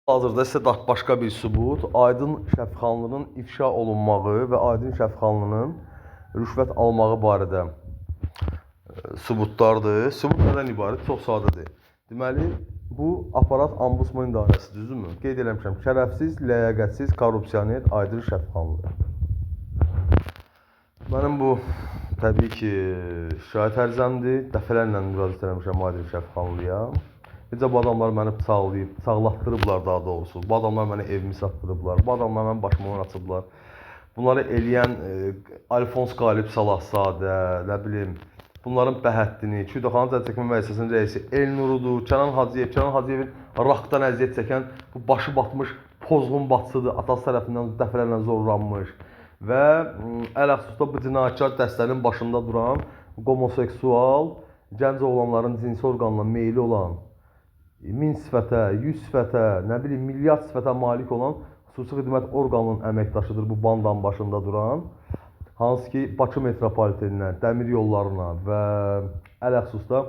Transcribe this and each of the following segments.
Hazırda isə başqa bir sübut, Aydın Şəfxanlının ifşa olunmağı və Aydın Şəfxanlının rüşvət almağı barədə sübutlardır. Sübut nədən ibarət? Çox sadədir. Deməli, bu aparat Ombudsman İdarəsi, düzdürmü? Qeyd eləmişəm, şərəfsiz, ləyaqətsiz, korrupsioner Aydın Şəfxanlı. Mənim bu, təbii ki, şikayət ərizəmdir. Dəfələrlə müraciət eləmişəm Aydın Şəfxanlıya. Necə bu adamlar məni bıçaqlatdırıblar daha doğrusu. Bu adamlar mənə evimi satdırıblar. Bu adamlar mənim başımı oynatıblar. Bunları eləyən Alfons Qalib Salahzadə, nə bilim, bunların bəhəddini, Kütüxana Cəzaçəkmə Müəssisəsinin rəisi Elnurudur, Kənan Hacıyevin rakdan əziyyət çəkən bu başı batmış pozğun bacısıdır, atası tərəfindən dəfələrlə zorlanmış və ələxüsusda bu cinayətkar dəstənin başında duran homoseksual, gənc oğlanların cinsi orqanına meyli olan 1000 sifətə, 100 sifətə, nə bilim, milyard sifətə malik olan xüsusi xidmət orqanının əməkdaşıdır bu bandanın başında duran. Hansı ki, Bakı metropoliteninə, dəmir yollarına və ələxüsusda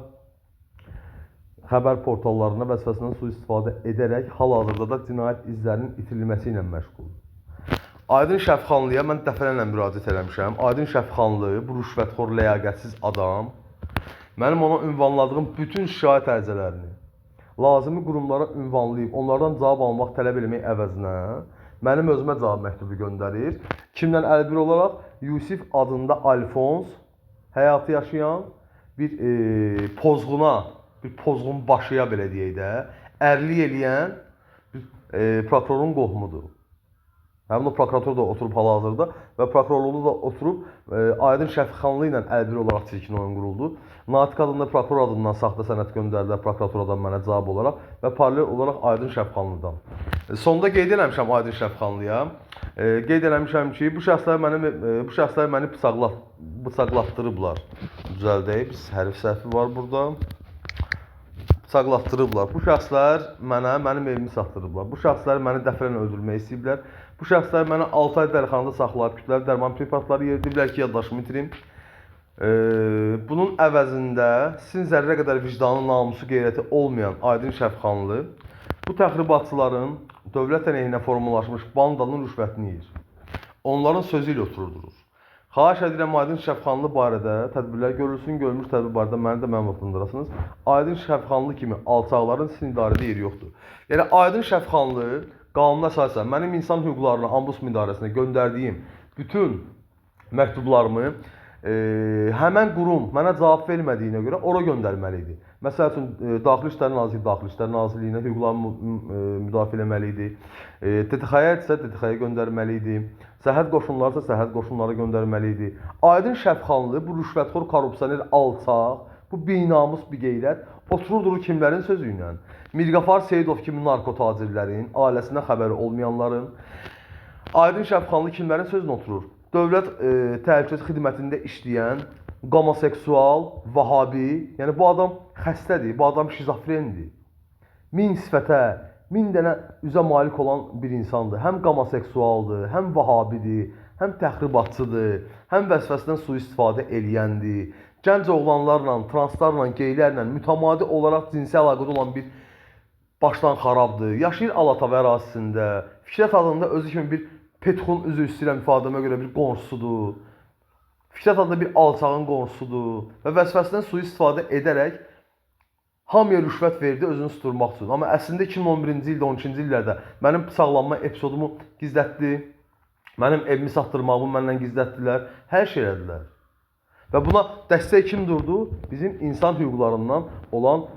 xəbər portallarına vəzifəsindən sui-istifadə edərək hal-hazırda da cinayət izlərinin itirilməsi ilə məşğuldur. Aydın Şəfxanlıya mən dəfələrlə müraciət eləmişəm. Aydın Şəfxanlı, bu rüşvətxor, ləyaqətsiz adam, mənim ona ünvanladığım bütün şikayət ərizələrini lazımi qurumlara ünvanlayıb, onlardan cavab almaq tələb eləmək əvəzinə mənim özümə cavab məktubu göndərir. Kimdən əlbir olaraq? Yusif adında Alfons, həyatı yaşayan bir pozğuna, bir pozğun başıya belə deyək də, ərlik eləyən bir prokurorun qohumudur. Həmin o prokurator da oturub hal-hazırda və prokurorluğu da oturub Aydın Şəfxanlı ilə əlbir olaraq çirkin oyun quruldu. Natiq adında prokuror adından saxta sənəd göndərdilər prokuraturadan mənə cavab olaraq və paralel olaraq Aydın Şəfxanlıdan. Sonda qeyd eləmişəm Aydın Şəfxanlıya. Qeyd eləmişəm ki, bu şəxslər məni bıçaqlatdırıblar. Düzəldək, hərf səhvi var burada. Bıçaqlatdırıblar. Bu şəxslər mənim evimi satdırıblar. Bu şəxslər məni dəfələrlə öldürmək istəyiblər. Bu şəxslər məni 6 ay dərxanada saxlayıb, kütləvi dərman preparatları yeridiblər ki, yaddaşımı itirim. Bunun əvəzində sizin zərrə qədər vicdanı, namusu, qeyrəti olmayan Aydın Şəfxanlı bu təxribatçıların dövlət əleyhinə formalaşmış bandanın rüşvətini yeyir. Onların sözü ilə otururdurur. Xahiş edirəm Aydın Şəfxanlı barədə tədbirlər görülsün, görülmüş tədbir barədə məni də məlumatlandırasınız. Aydın Şəfxanlı kimi alçaqların sizin idarədə yeri yoxdur. Yəni Aydın Şəfxanlı qanuna əsasən mənim insan hüquqlarına, Ombudsman İdarəsinə göndərdiyim bütün məktublarımı həmən qurum mənə cavab vermədiyinə görə ora göndərməli idi. Məsəl üçün, Daxili İşlər Nazirliyi Daxili İşlər Nazirliyinə hüquqlarını müdafiə etməli idi. TTX-yə isə TTX-yə göndərməli idi. Sərhəd qoşunları isə sərhəd qoşunlara göndərməli idi. Aydın Şəfxanlı, bu rüşvətxor, korrupsioner, alçaq, bu binamus, bir qeyrət otururdur kimlərin sözü ilə? Mirqafar Seyidov kimi narkotacirlərin, ailəsindən xəbəri olmayanların. Aydın Şəfxanlı kimlərin sözünə oturur? Dövlət təhlükəsizlik xidmətində işləyən homoseksual, vahabi, yəni bu adam xəstədir, bu adam şizofrendir. 1000 sifətə, 1000 dənə üzə malik olan bir insandır. Həm homoseksualdır, həm vahabidir, həm təxribatçıdır, həm vəzifəsindən sui-istifadə eləyəndir. Gənc oğlanlarla, translarla, geylərlə mütəmadi olaraq cinsi əlaqədə olan bir başdan xarabdır. Yaşayır Alatava ərazisində. Fikrət adında özü kimi bir Petxun, üzr istəyirəm ifadəmə görə, bir qonşusudur. Fikrət adında bir alçağın qonşusudur və vəzifəsindən sui-istifadə edərək hamıya rüşvət verdi özünü susturmaq üçün. Amma əslində 2011-ci ildə, 12-ci illərdə mənim bıçaqlanma episodumu gizlətdi. Mənim evimi satdırmağımı məndən gizlətdilər. Hər şey elədilər. Və buna dəstək kim durdu? Bizim insan hüquqlarından olan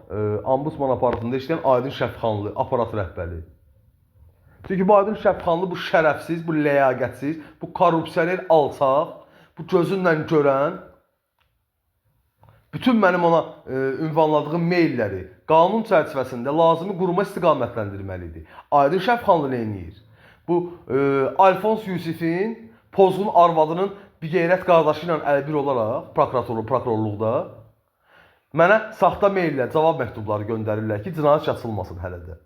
Ombudsman aparatında işləyən Aydın Şəfxanlı, aparat rəhbəri. Çünki bu Aydın Şəfxanlı, bu şərəfsiz, bu ləyaqətsiz, bu korrupsioner alçaq, bu gözünlə görən, bütün mənim ona ünvanladığım mailləri qanun çərçivəsində lazımi quruma istiqamətləndirməli idi. Aydın Şəfxanlı nə edir? Bu Alfons Yusifin pozğun arvadının bir qeyrət qardaşı ilə əlbir olaraq prokurorluqda mənə saxta maillə cavab məktubları göndərirlər ki, cinayət açılmasın hələ də.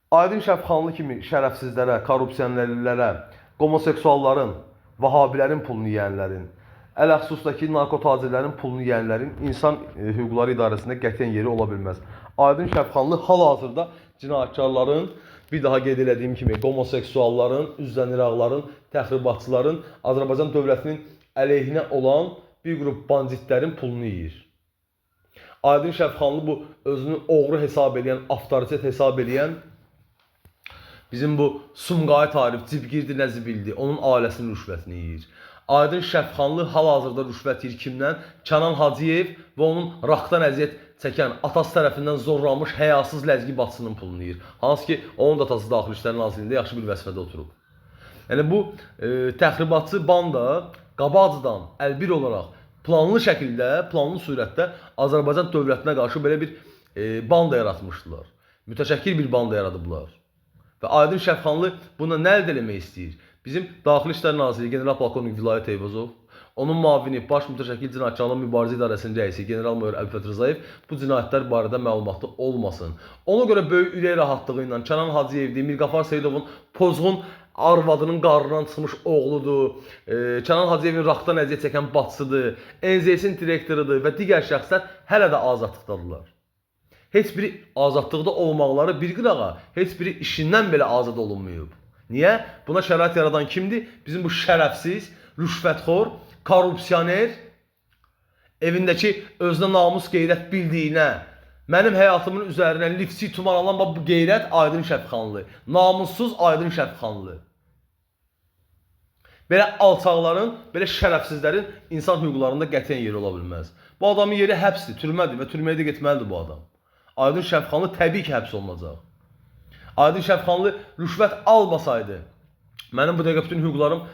Aydın Şəfxanlı kimi şərəfsizlərə, korrupsionerlərə, homoseksualların, vahabilərin pulunu yeyənlərin, Ələxsusda ki, narkotacirlərin pulunu yeyənlərin insan hüquqları idarəsində qətiyyən yeri ola bilməz. Aydın Şəfxanlı hal-hazırda cinayətkarların, bir daha qeyd elədiyim kimi, homoseksualların, üzləniraqların, təxribatçıların, Azərbaycan dövlətinin əleyhinə olan bir qrup banditlərin pulunu yeyir. Aydın Şəfxanlı bu özünü oğru hesab edən, avtoritet hesab edən, bizim bu Sumqayıt Arif, Cibgirdi Nəzibildi, onun ailəsinin rüşvətini yeyir. Aydın Şəfxanlı hal-hazırda rüşvət yeyir kimdən? Kənan Hacıyev və onun raqdan əziyyət çəkən, atası tərəfindən zorlanmış həyasız ləzgi bacısının pulunu yeyir. Hansı ki, onun da atası Daxili İşlər Nazirliyində yaxşı bir vəzifədə oturub. Yəni bu təxribatçı banda qabaqcadan əlbir olaraq planlı şəkildə, planlı surətdə Azərbaycan dövlətinə qarşı belə bir banda yaratmışdılar. Mütəşəkkil bir banda yaradıblar. Və Aydın Şəfxanlı buna nə əldə eləmək istəyir? Bizim Daxili İşlər Naziri General Polkovnik Vilayət Eyvazov, onun müavini Baş Mütəşəkkil Cinayətkarlar Mübarizə İdarəsinin rəisi General-Mayor Əlfət Rzayev bu cinayətlər barədə məlumatlı olmasın. Ona görə böyük ürək rahatlığı ilə Kənan Hacıyevdir, Mirqafar Seyidovun pozğun arvadının qarnından çıxmış oğludur, Kənan Hacıyevin raqdan əziyyət çəkən bacısıdır, NZS-in direktorudur və digər şəxslər hələ də azadlıqdadırlar. Heç biri azadlıqda olmaqları bir qırağa, heç biri işindən belə azad olunmayıb. Niyə? Buna şərait yaradan kimdir? Bizim bu şərəfsiz, rüşvətxor, korrupsioner, evindəki özünə namus qeyrət bildiyinə, mənim həyatımın üzərinə lifsi tuman alan bu qeyrət Aydın Şəfxanlı. Namussuz Aydın Şəfxanlı. Belə alçaqların, belə şərəfsizlərin insan hüquqlarında qətiyyən yeri ola bilməz. Bu adamın yeri həbsdir, türmədir və türməyə də getməlidir bu adam. Aydın Şəfxanlı təbii ki, həbs olunacaq. Aydın Şəfxanlı rüşvət almasaydı, mənim bu dəqiqə bütün hüquqlarım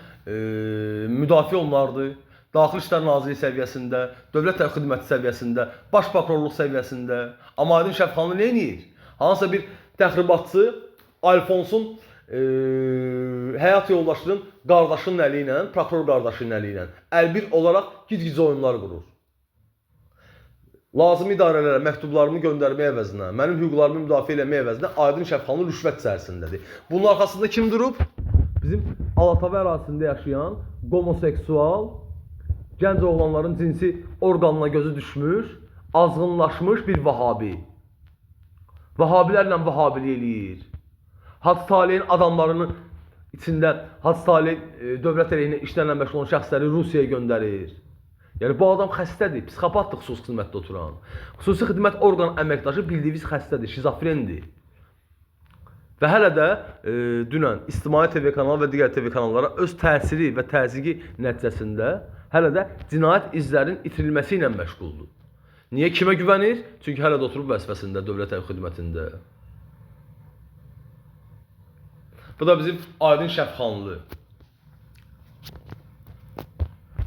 müdafiə olunardı. Daxili İşlər Nazirliyi səviyyəsində, Dövlət Xidməti səviyyəsində, Baş Prokurorluq səviyyəsində. Amma Aydın Şəfxanlı nə edir? Hansısa bir təxribatçı Alfonsun həyat yoldaşının qardaşının əli ilə, prokuror qardaşının əli ilə əlbir olaraq gic-gic oyunlar qurur. Lazım idarələrə məktublarımı göndərmək əvəzinə, mənim hüquqlarımı müdafiə eləmək əvəzinə Aydın Şəfxanlı rüşvət içərisindədir. Bunun arxasında kim durub? Bizim Alatava ərazisində yaşayan, homoseksual, gənc oğlanların cinsi orqanına gözü düşmüş, azğınlaşmış bir vahabi. Vahabilərlə vahabilik eləyir. Hacı Talehin adamlarının içində Hacı Taleh dövlət əleyhinə işlərlə məşğul olan şəxsləri Rusiyaya göndərir. Yəni bu adam xəstədir, psixopatdır xüsusi xidmətdə oturan. Xüsusi xidmət orqan əməkdaşı bildiyiniz xəstədir, şizofrendir. Və hələ də dünən İctimai TV kanalı və digər TV kanallara öz təsiri və təzyiqi nəticəsində hələ də cinayət izlərinin itirilməsi ilə məşğuldur. Niyə? Kimə güvənir? Çünki hələ də oturub vəzifəsində, dövlət xidmətində. Bu da bizim Aydın Şəfxanlı.